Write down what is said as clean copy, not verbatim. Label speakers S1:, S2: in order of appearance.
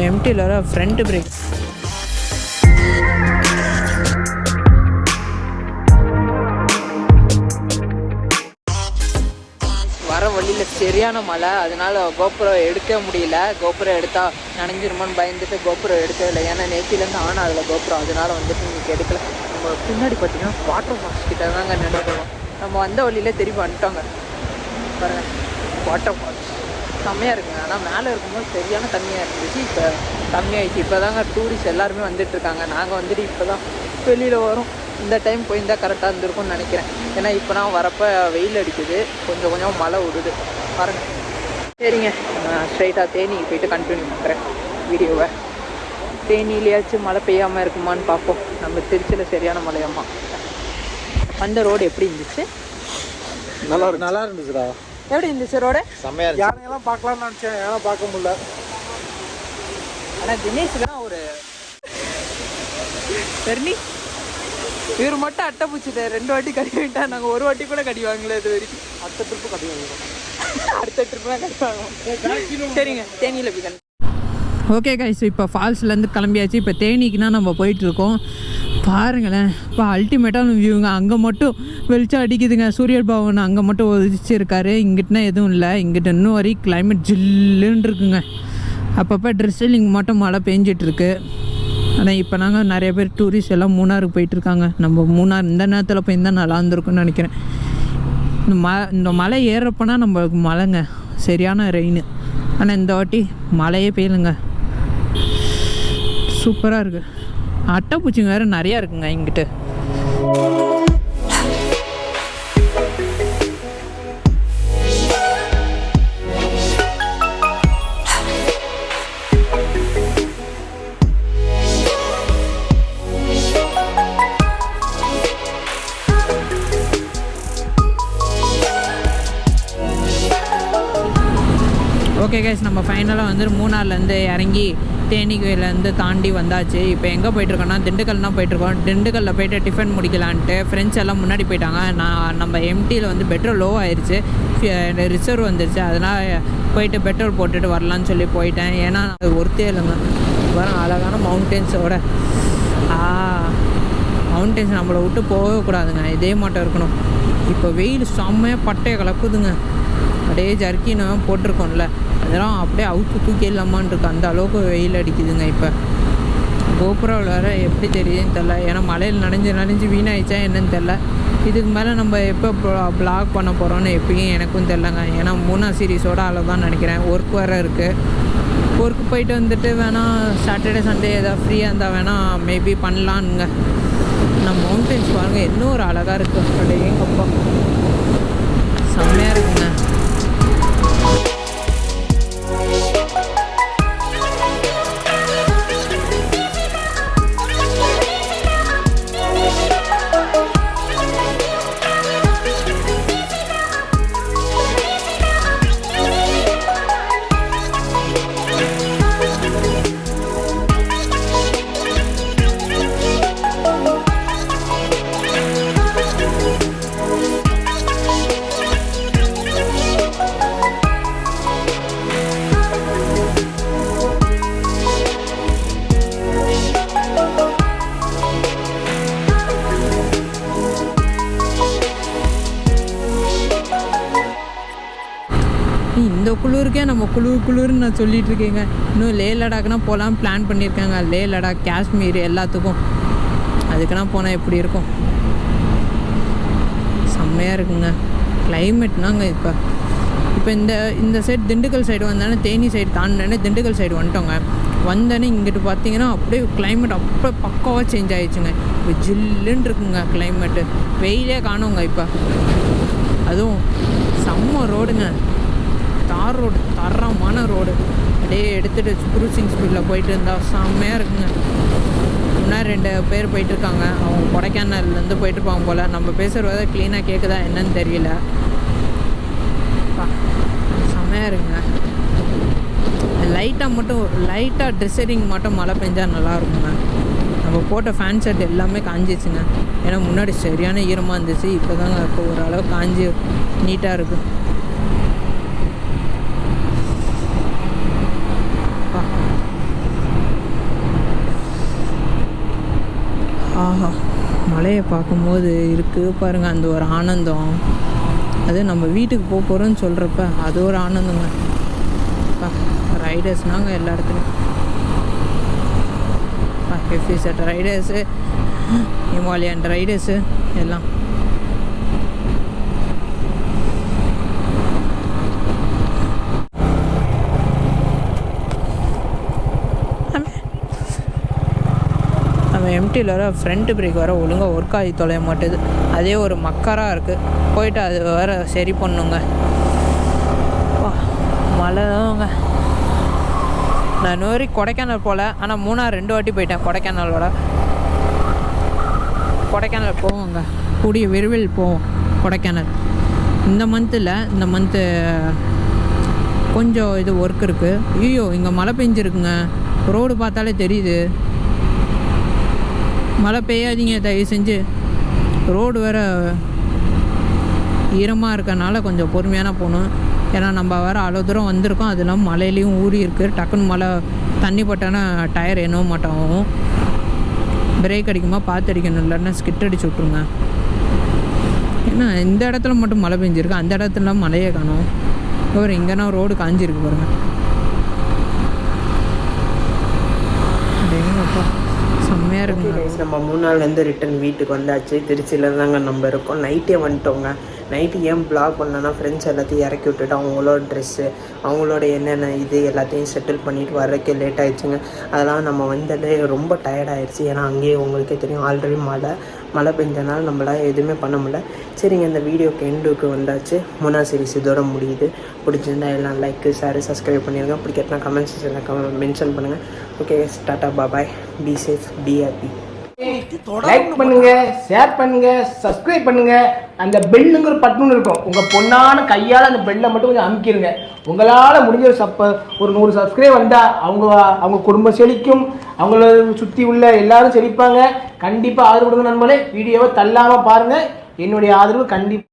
S1: எம்டியில் வர front break. வர வழியில் சரியான மழை, அதனால் கோப்ரோ எடுக்க முடியல. கோப்ரோ எடுத்தால் நனைஞ்சிருமோன்னு பயந்துட்டு கோப்ரோ எடுக்கவில்லை. ஏன்னா நேற்றிலேருந்து ஆன் ஆகலை கோப்ரோ, அதனால் வந்துட்டு இன்றைக்கி எடுக்கலை. நம்ம பின்னாடி பார்த்திங்கன்னா வாட்டர் ஃபால்ஸ் கிட்ட தாங்க நினைக்கிறோம். நம்ம வந்த வழியிலே திரும்பி வந்துட்டோங்க. பாருங்கள், வாட்டர் ஃபால்ஸ் செம்மையாக இருக்குங்க. ஆனால் மேலே இருக்கும்போது சரியான தண்ணியாக இருந்துச்சு, இப்போ கம்மியாகிடுச்சு. இப்போ தாங்க டூரிஸ்ட் எல்லாருமே வந்துட்டுருக்காங்க. நாங்கள் வந்துட்டு இப்போ தான் வெளியில் வரோம். இந்த டைம் போயிருந்தால் கரெக்டாக இருந்திருக்கும்னு நினைக்கிறேன். ஏன்னா இப்போ நான் வரப்போ வெயில் அடிக்குது, கொஞ்சம் கொஞ்சம் மழை விடுது பாருங்கள். சரிங்க, நான் ஸ்ட்ரைட்டாக தேனிக்கு போய்ட்டு கண்டினியூ பண்ணுறேன் வீடியோவை. தேனியிலேயாச்சும் மழை பெய்யாமல் இருக்குமான்னு பார்ப்போம். நம்ம திருச்சியில் சரியான மழையாம்மா. அந்த ரோடு எப்படி இருந்துச்சு?
S2: நல்லா இருந்துச்சுடா.
S1: எப்படி இருந்துச்சு ரோடு?
S2: செம்மையாக இருந்துச்சு. யாரையெல்லாம் பார்க்கலாம்னு நினச்சேன், ஏன்னா பார்க்க முடியல.
S1: ஆனால் தினேஷ் தான் ஒரு பெர்னி இவர் மட்டும் அட்டை பூச்சிட்டு 2 வாட்டி கடி வாங்கிட்டா. நாங்கள் 1 வாட்டி கூட கடி வாங்கல இது வரைக்கும்.
S2: அடுத்த ட்ரிப்பு கடி வாங்குவோம்.
S1: அடுத்த ட்ரிப்லாம் கடி வாங்குவோம். சரிங்க, தேனியில் போய் ஓகே கைஸ், இப்போ ஃபால்ஸ்லேருந்து கிளம்பியாச்சு. இப்போ தேனிக்குன்னா நம்ம போயிட்டுருக்கோம். பாருங்களேன், இப்போ அல்டிமேட்டான வியூங்க. அங்கே மட்டும் வெளிச்சம் அடிக்குதுங்க. சூரிய பவன் அங்கே மட்டும் ஒதிச்சிருக்காரு. இங்கிட்டனா எதுவும் இல்லை. இங்கிட்ட இன்னும் வரைக்கும் கிளைமேட் ஜில்லுன்னு இருக்குங்க. அப்பப்போ ட்ரெஸ்ஸில் இங்கே மட்டும் மழை பெஞ்சிட்ருக்கு. ஆனால் இப்போ நாங்கள் நிறைய பேர் டூரிஸ்ட் எல்லாம் மூணாருக்கு போயிட்டுருக்காங்க. நம்ம மூணார் இந்த நேரத்தில் போயிருந்தால் நல்லா இருந்திருக்குன்னு நினைக்கிறேன். இந்த மலை ஏறப்போனா நம்மளுக்கு மழைங்க, சரியான ரெயின். ஆனால் இந்த வாட்டி மழையே பெய்யலுங்க. சூப்பராக இருக்குது. அட்டைப்பூச்சிங்க வேறு நிறையா இருக்குங்க இங்கிட்டு. ஓகே கைஸ், நம்ம ஃபைனலாக வந்து மூணார்லேருந்து இறங்கி தேனிக்குயிலேருந்து தாண்டி வந்தாச்சு. இப்போ எங்கே போயிட்டுருக்கோன்னா திண்டுக்கல் தான் போயிட்டுருக்கோம். திண்டுக்கல்லில் போய்ட்டு டிஃபன் முடிக்கலான்ட்டு ஃப்ரெண்ட்ஸ் எல்லாம் முன்னாடி போயிட்டாங்க. நம்ம எம்டியில் வந்து பெட்ரோல் லோ ஆயிடுச்சு, ரிசர்வ் வந்துருச்சு. அதனால் போயிட்டு பெட்ரோல் போட்டுட்டு வரலான்னு சொல்லி போயிட்டேன். ஏன்னா அது ஒருத்தே இல்லைங்க. வரும் அழகான மவுண்டென்ஸோட மவுண்டென்ஸ் நம்மளை விட்டு போகவே கூடாதுங்க, இதே மட்டும் இருக்கணும். இப்போ வெயில் செம்மையாக பட்டையை கலப்புதுங்க. அப்படியே ஜர்க்கின்னு போட்டிருக்கோம்ல, அதெல்லாம் அப்படியே அவுத்து தூக்கிடலாமான் இருக்குது. அந்த அளவுக்கு வெயில் அடிக்குதுங்க. இப்போ கோப்ரோவில் வேறு எப்படி தெரியுதுன்னு தெரில. ஏன்னா மழையில் நனைஞ்சு வீணாயிடுச்சா என்னன்னு தெரில. இதுக்கு மேலே நம்ம எப்போ ப்ளாக் பண்ண போகிறோன்னு எப்பயும் எனக்கும் தெரிலங்க. ஏன்னா 3ஆம் சீரீஸோட அளவு தான் நினைக்கிறேன். ஒர்க் வேறு இருக்குது. ஒர்க்கு போயிட்டு வந்துட்டு வேணால் சாட்டர்டே சண்டே ஏதாவது ஃப்ரீயாக இருந்தால் வேணால் மேபி பண்ணலான்னுங்க. நம்ம மவுண்டன்ஸ் பாருங்கள், இன்னும் ஒரு அழகாக இருக்குது. அப்படியே அப்பா செம்மையாக இருக்குங்க. இந்த குளிருக்கே நம்ம குளிர்னு நான் சொல்லிகிட்டு இருக்கேங்க. இன்னும் லே லடாக்னா போகலாம் பிளான் பண்ணியிருக்காங்க. லே லடாக், காஷ்மீர் எல்லாத்துக்கும். அதுக்குன்னா போனால் எப்படி இருக்கும்? செம்மையாக இருக்குங்க கிளைமேட்னாங்க. இப்போ இந்த சைடு திண்டுக்கல் சைடு வந்தானே, தேனி சைடு தாண்டினே திண்டுக்கல் சைடு வந்துட்டோங்க. வந்தோடனே இங்கிட்டு பார்த்தீங்கன்னா அப்படியே கிளைமேட் அப்போ பக்காவாக சேஞ்ச் ஆகிடுச்சுங்க. இப்போ ஜில்லுன்னு இருக்குங்க கிளைமேட்டு. வெயிலே காணுங்க. இப்போ அதுவும் செம்ம ரோடுங்க, தார் ரோடு, தரமான ரோடு. அப்படியே எடுத்துகிட்டு க்ரூசிங் ஸ்பீடில் போயிட்டு இருந்தால் செம்மையாக இருக்குங்க. முன்னாடி 2 பேர் போயிட்டுருக்காங்க. அவங்க கொடைக்கானல்லேருந்து போயிட்டுருப்பாங்க போல். நம்ம பேசுகிறத க்ளீனாக கேட்குதா என்னன்னு தெரியல. செம்மையாக இருக்குங்க. லைட்டாக ட்ரெஸ்ஸரிங் மட்டும் மழை பெஞ்சால் நல்லாயிருக்குங்க. நம்ம போட்ட ஃபேன் ஷர்ட் எல்லாமே காஞ்சிச்சுங்க. ஏன்னா முன்னாடி சரியான ஈரமாக இருந்துச்சு. இப்போ தாங்க இப்போ ஓரளவு காஞ்சி நீட்டாக இருக்குது. மலையை பார்க்கும்போது இருக்குது பாருங்கள் அந்த ஒரு ஆனந்தம். அது நம்ம வீட்டுக்கு போக போகிறோன்னு சொல்கிறப்ப அது ஒரு ஆனந்தங்க. ரைடர்ஸ்னாங்க எல்லா இடத்துலையும் ஹெஃபி செட் ரைடர்ஸு, ஹிமாலயன் ரைடர்ஸு எல்லாம். நம்ம எம்டியில் வர ஃப்ரண்ட் பிரேக் வர ஒழுங்காக ஒர்க் ஆகி தொலைய மாட்டேது. அதே ஒரு மக்கராக இருக்குது. போயிட்டு அது வேறு சரி பண்ணுங்க. மழை தாங்க. நான் இன்னொரு வரைக்கும் கொடைக்கானல் போகல, ஆனால் மூணார் 2 வாட்டி போயிட்டேன். கொடைக்கானல் போவோங்க, கூடிய விரைவில் போவோம் கொடைக்கானல். இந்த மந்த்து கொஞ்சம் இது ஒர்க் இருக்குது. ஐயோ இங்கே மழை பெஞ்சிருக்குங்க, ரோடு பார்த்தாலே தெரியுது. மழை பெய்யாதீங்க தயவு செஞ்சு. ரோடு வேறு ஈரமாக இருக்கறனால கொஞ்சம் பொறுமையான போகணும். ஏன்னா நம்ம வேறு அவ்வளோ தூரம் வந்திருக்கோம். அது இல்லாமல் மழையிலையும் ஊறி இருக்குது. டக்குன்னு மழை தண்ணி பட்டானா டயர் என்னவோ மாட்டோம். பிரேக் அடிக்குமா பார்த்து அடிக்கணும், இல்லைன்னா ஸ்கிட் அடிச்சு விட்ருங்க. ஏன்னா இந்த இடத்துல மட்டும் மழை பெஞ்சிருக்கு, அந்த இடத்துல மழையே காணும். ஒரு இங்கேனா ரோடு காஞ்சிருக்கு பாருங்கள். அப்படிங்கப்பா செம்மையாக இருக்குங்க.
S3: நம்ம 3 நாள்லேருந்து ரிட்டன் வீட்டுக்கு வந்தாச்சு. திருச்சியில் தாங்க நம்ம இருக்கோம். நைட்டே வந்துட்டோங்க. நைட்டு ஏன் ப்ளாக் பண்ணலன்னா, ஃப்ரெண்ட்ஸ் எல்லாத்தையும் இறக்கி விட்டுட்டு அவங்களோட ட்ரெஸ்ஸு, அவங்களோட என்னென்ன இது எல்லாத்தையும் செட்டில் பண்ணிவிட்டு வர்றதுக்கே லேட் ஆகிடுச்சுங்க. அதெல்லாம் நம்ம வந்தாலே ரொம்ப டயர்டாகிடுச்சு. ஏன்னா அங்கேயே உங்களுக்கே தெரியும் ஆல்ரெடி மழை பெஞ்சனால நம்மளால் எதுவுமே பண்ண முடியல. சரிங்க, இந்த வீடியோக்கு எண்டுக்கு வந்தாச்சு. முன்னாள் சீரிஸ் இதோட முடியுது. பிடிச்சிருந்தா எல்லாம் லைக்கு, ஷேரு, சப்ஸ்கிரைப் பண்ணிடுங்க. பிடிக்கிறதுனா கமெண்ட் செக்ஷனில் மென்ஷன் பண்ணுங்கள். Okay, tata, bye, be safe, be happy.
S4: Like பண்ணுங்க, ஷேர் பண்ணுங்க, சப்ஸ்கிரைப் பண்ணுங்க. அந்த பெல்லுங்கிற பட்டன் இருக்கும், உங்க பொண்ணான கையால் அந்த பெல்லை மட்டும் கொஞ்சம் அமுக்கிடுங்க. உங்களால் முடிஞ்ச ஒரு 100 சப்ஸ்கிரைப் வந்தால் அவங்க குடும்பம் செழிக்கும், அவங்கள சுற்றி உள்ள எல்லாரும் செழிப்பாங்க. கண்டிப்பாக ஆதரவு கொடுங்க நண்பர்களே. வீடியோவை தள்ளாமல் பாருங்கள். என்னுடைய ஆதரவு கண்டிப்பாக